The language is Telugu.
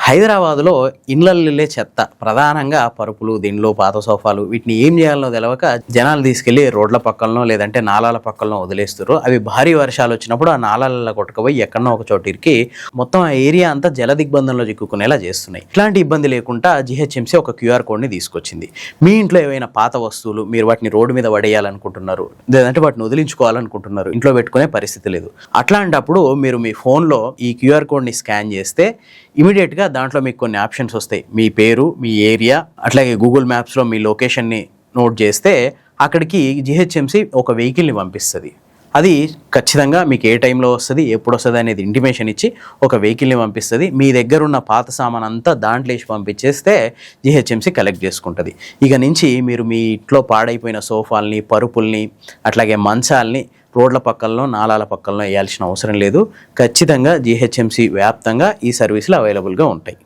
హైదరాబాద్‌లో ఇళ్లల్లే చెత్త ప్రధానంగా పరుపులు, దిండ్లు, పాత సోఫాలు వీటిని ఏం చేయాలో తెలవక జనాలు తీసుకెళ్లి రోడ్ల పక్కలనో లేదంటే నాలాల పక్కలనో వదిలేస్తుర్రు. అవి భారీ వర్షాలు వచ్చినప్పుడు ఆ నాలాలలో కొట్టుకుపోయి ఎక్కడనో ఒక చోట ఇరికి మొత్తం ఆ ఏరియా అంతా జల దిగ్బంధంలో చిక్కుకునేలా చేస్తున్నాయి. ఇట్లాంటి ఇబ్బంది లేకుండా జీహెచ్ఎంసీ ఒక క్యూఆర్ కోడ్‌ని తీసుకొచ్చింది. మీ ఇంట్లో ఏవైనా పాత వస్తువులు మీరు వాటిని రోడ్డు మీద పడేయాలనుకుంటున్నారు, లేదంటే వాటిని వదిలించుకోవాలనుకుంటున్నారు, ఇంట్లో పెట్టుకునే పరిస్థితి లేదు. అట్లాంటప్పుడు మీరు మీ ఫోన్‌లో ఈ క్యూఆర్ కోడ్‌ని స్కాన్ చేస్తే ఇమీడియట్‌గా దాంట్లో మీకు కొన్ని ఆప్షన్స్ వస్తాయి. మీ పేరు, మీ ఏరియా, అట్లాగే గూగుల్ మ్యాప్స్‌లో మీ లొకేషన్‌ని నోట్ చేస్తే అక్కడికి జీహెచ్ఎంసీ ఒక వెహికల్‌ని పంపిస్తది. అది ఖచ్చితంగా మీకు ఏ టైంలో వస్తది, ఎప్పుడు వస్తది అనేది ఇంటిమేషన్ ఇచ్చి ఒక వెహికల్‌ని పంపిస్తది. మీ దగ్గర ఉన్న పాత సామాన్ అంతా దాంట్లో వేసి పంపించేస్తే జీహెచ్ఎంసీ కలెక్ట్ చేసుకుంటది. ఇక నుంచి మీరు మీ ఇంట్లో పాడైపోయిన సోఫాల్ని, పరుపుల్ని, అట్లాగే మంచాల్ని రోడ్ల పక్కలనో, నాలాల పక్కలనో వేయాల్సిన అవసరం లేదు. ఖచ్చితంగా జీహెచ్ఎంసీ వ్యాప్తంగా ఈ సర్వీసులు అవైలబుల్‌గా ఉంటాయి.